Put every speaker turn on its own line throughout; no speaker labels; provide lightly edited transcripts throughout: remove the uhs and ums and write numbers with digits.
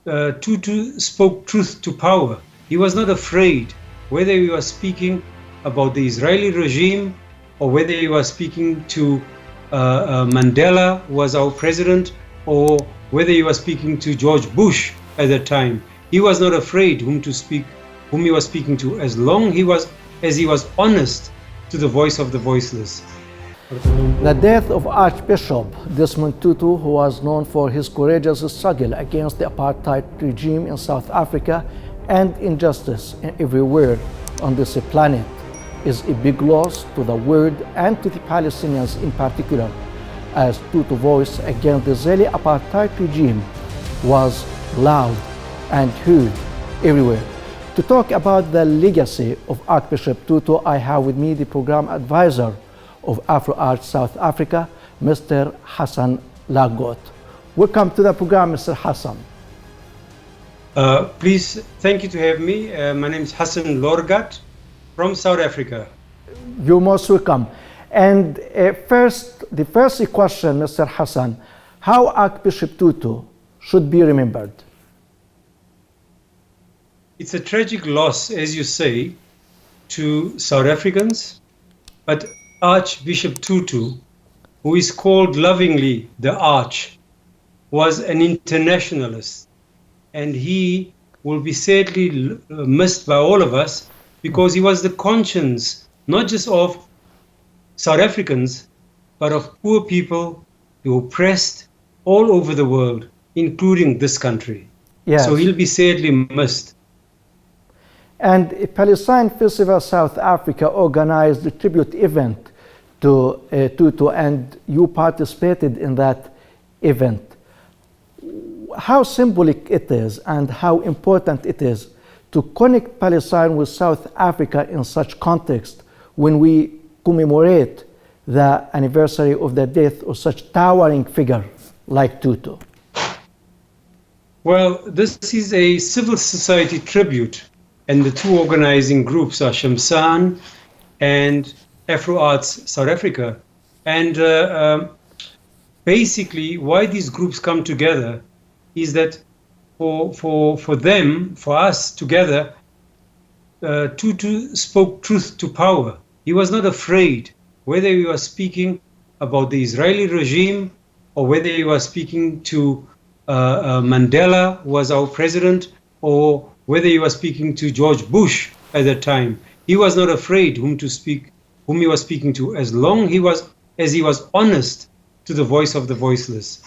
Tutu spoke truth to power. He was not afraid, whether he was speaking about the Israeli regime or whether he was speaking to Mandela, who was our president, or whether he was speaking to George Bush at that time. He was not afraid whom he was speaking to, as long as he was honest to the voice of the voiceless.
The death of Archbishop Desmund Tutu, who was known for his courageous struggle against the apartheid regime in South Africa and injustice everywhere on this planet, is a big loss to the world and to the Palestinians in particular, as Tutu's voice against the Israeli apartheid regime was loud and heard everywhere. To talk about the legacy of Archbishop Tutu, I have with me the program advisor of Afro-Arch South Africa, Mr. Hassan Lagot. Welcome to the program, Mr. Hassan.
Please, thank you to have me. My name is Hassan Lorgat from South Africa.
You're most welcome. And the first question, Mr. Hassan, how Archbishop Tutu should be remembered?
It's a tragic loss, as you say, to South Africans, but Archbishop Tutu, who is called lovingly the Arch, was an internationalist, and he will be sadly missed by all of us because he was the conscience not just of South Africans, but of poor people, the oppressed all over the world, including this country.
Yes.
So he'll be sadly missed.
And Palestine Festival South Africa organized a tribute event to Tutu, and you participated in that event. How symbolic it is and how important it is to connect Palestine with South Africa in such context when we commemorate the anniversary of the death of such towering figure like Tutu.
Well, this is a civil society tribute, and the two organizing groups are Shamsan and Afro-Arts South Africa. And basically why these groups come together is that for them, for us together, Tutu spoke truth to power. He was not afraid, whether he was speaking about the Israeli regime or whether he was speaking to Mandela, who was our president, or whether he was speaking to George Bush at that time. He was not afraid whom he was speaking to, as long as he was honest to the voice of the voiceless.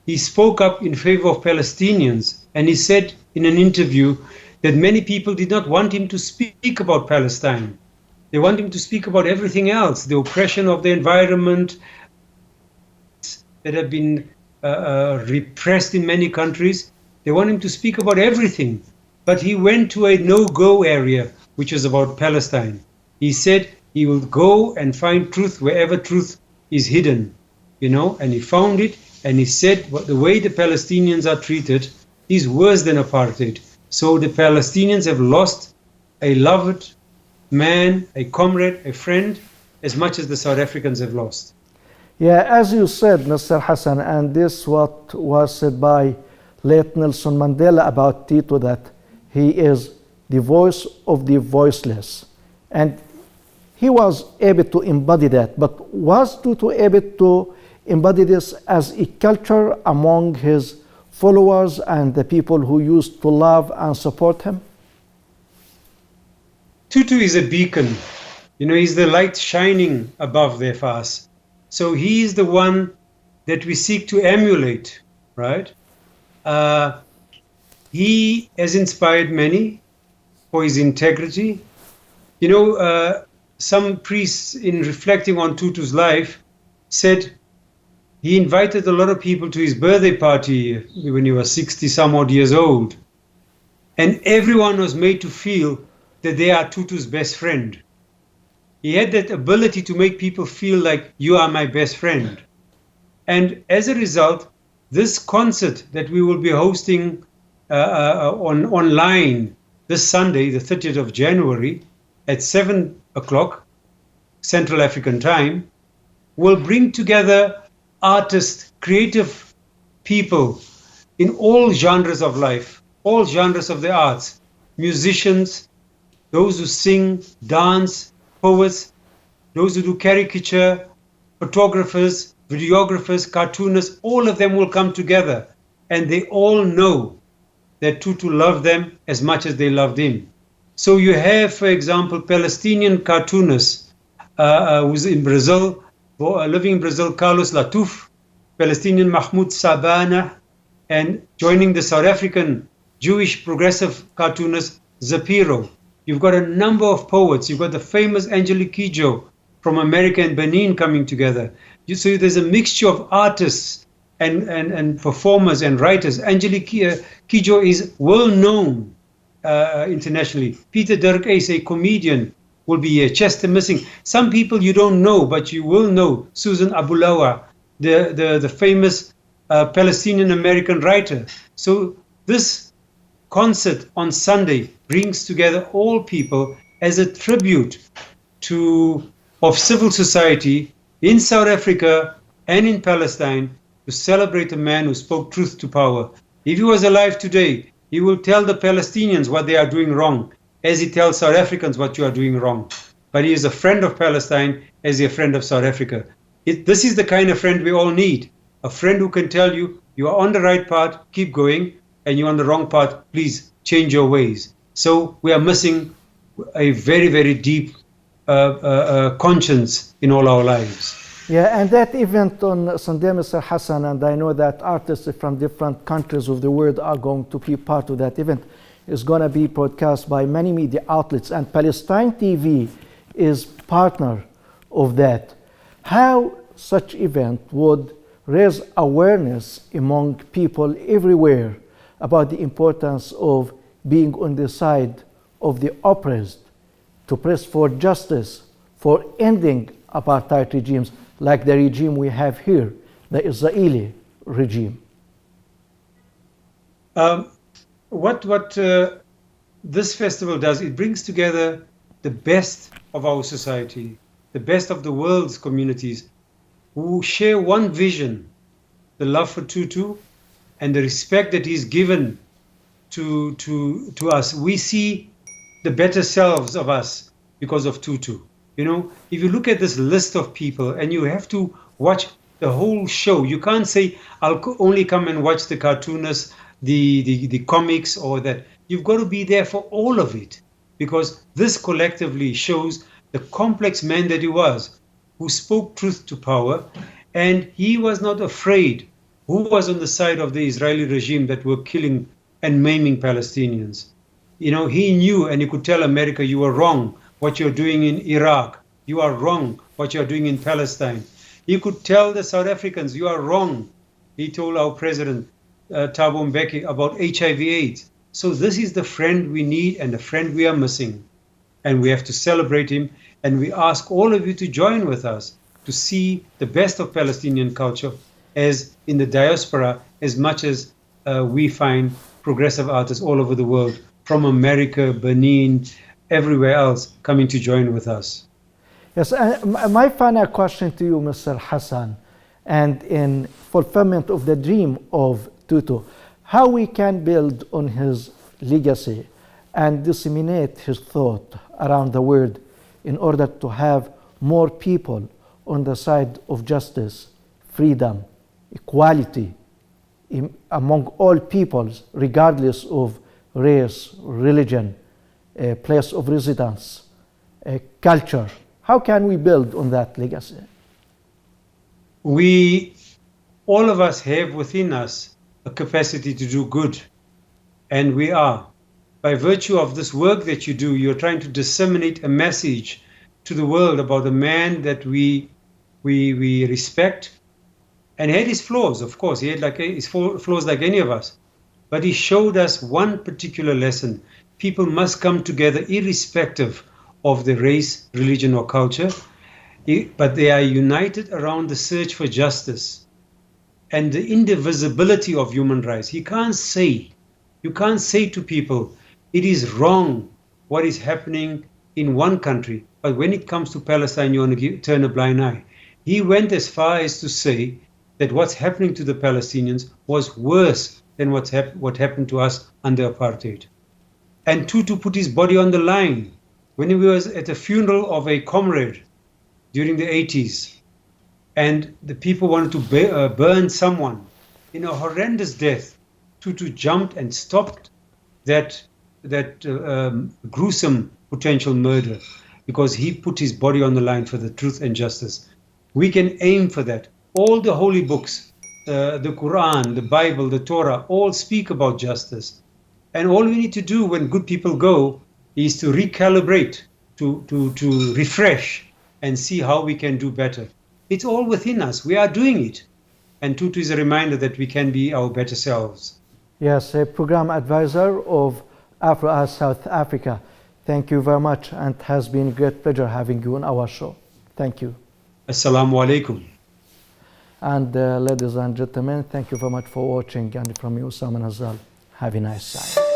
He spoke up in favor of Palestinians, and he said in an interview that many people did not want him to speak about Palestine. They want him to speak about everything else, the oppression of the environment that have been repressed in many countries. They want him to speak about everything. But he went to a no-go area, which is about Palestine. He said he will go and find truth wherever truth is hidden, and he found it, and he said the way the Palestinians are treated is worse than apartheid. So the Palestinians have lost a loved man, a comrade, a friend, as much as the South Africans have lost.
Yeah, as you said, Mr. Hassan, and this what was said by late Nelson Mandela about Tutu, that he is the voice of the voiceless. And he was able to embody that. But was Tutu able to embody this as a culture among his followers and the people who used to love and support him?
Tutu is a beacon. He's the light shining above there for us. So he is the one that we seek to emulate, right? He has inspired many for his integrity. Some priests, in reflecting on Tutu's life, said he invited a lot of people to his birthday party when he was 60 some odd years old. And everyone was made to feel that they are Tutu's best friend. He had that ability to make people feel like, you are my best friend. And as a result, this concert that we will be hosting online this Sunday, the 30th of January, at 7 o'clock Central African time, will bring together artists, creative people, in all genres of life, all genres of the arts, musicians, those who sing, dance, poets, those who do caricature, photographers, videographers, cartoonists, all of them will come together, and they all know that Tutu loved them as much as they loved him. So you have, for example, Palestinian cartoonists who's in Brazil, living in Brazil, Carlos Latouf, Palestinian Mahmoud Sabana, and joining the South African Jewish progressive cartoonist Zapiro. You've got a number of poets. You've got the famous Angelique Kidjo from America and Benin coming together. You see, there's a mixture of artists and performers and writers. Angelique Kidjo is well known internationally. Peter Dirk is a comedian, will be here. Chester Missing. Some people you don't know, but you will know. Susan Abulawa, the famous Palestinian American writer. So this concert on Sunday brings together all people as a tribute of civil society in South Africa and in Palestine to celebrate a man who spoke truth to power. If he was alive today, he will tell the Palestinians what they are doing wrong, as he tells South Africans what you are doing wrong. But he is a friend of Palestine as a friend of South Africa. This is the kind of friend we all need. A friend who can tell you, you are on the right path, keep going, and you're on the wrong path, please change your ways. So we are missing a very, very deep conscience in all our lives.
Yeah, and that event on Sunday, Mr. Hassan, and I know that artists from different countries of the world are going to be part of that event, is going to be broadcast by many media outlets, and Palestine TV is partner of that. How such event would raise awareness among people everywhere about the importance of being on the side of the oppressed, to press for justice, for ending apartheid regimes like the regime we have here, the Israeli regime.
What this festival does, it brings together the best of our society, the best of the world's communities, who share one vision, the love for Tutu and the respect that he's given to us. We see the better selves of us because of Tutu. You know, if you look at this list of people, and you have to watch the whole show, you can't say, I'll only come and watch the cartoonists, the comics, or that. You've got to be there for all of it, because this collectively shows the complex man that he was, who spoke truth to power, and he was not afraid. Who was on the side of the Israeli regime that were killing and maiming Palestinians? You know, he knew, and he could tell America, you were wrong. What you're doing in Iraq, you are wrong. What you're doing in Palestine. He could tell the South Africans, you are wrong. He told our president, Thabo Mbeki, about HIV/AIDS. So this is the friend we need and the friend we are missing. And we have to celebrate him. And we ask all of you to join with us to see the best of Palestinian culture as in the diaspora, as much as we find progressive artists all over the world, from America, Benin, everywhere else, coming to join with us.
Yes, my final question to you, Mr. Hassan, and in fulfillment of the dream of Tutu, how we can build on his legacy and disseminate his thought around the world in order to have more people on the side of justice, freedom, equality among all peoples, regardless of race, religion, place of residence, culture. How can we build on that legacy?
All of us have within us a capacity to do good, and we are. By virtue of this work that you do, you're trying to disseminate a message to the world about a man that we respect, and he had his flaws, of course. He had his flaws like any of us, but he showed us one particular lesson. People must come together irrespective of the race, religion, or culture, but they are united around the search for justice and the indivisibility of human rights. You can't say to people, it is wrong what is happening in one country, but when it comes to Palestine, you want to turn a blind eye. He went as far as to say that what's happening to the Palestinians was worse than what happened to us under apartheid. And Tutu put his body on the line when he was at a funeral of a comrade during the 80s. And the people wanted to burn someone in a horrendous death. Tutu jumped and stopped that gruesome potential murder because he put his body on the line for the truth and justice. We can aim for that. All the holy books, the Quran, the Bible, the Torah, all speak about justice. And all we need to do when good people go is to recalibrate, to refresh and see how we can do better. It's all within us. We are doing it. And Tutu is a reminder that we can be our better selves.
Yes, a program advisor of Afro-Art South Africa. Thank you very much, and it has been a great pleasure having you on our show. Thank you.
Assalamu alaikum.
And ladies and gentlemen, thank you very much for watching. And from you, Usama Nazal, have a nice time.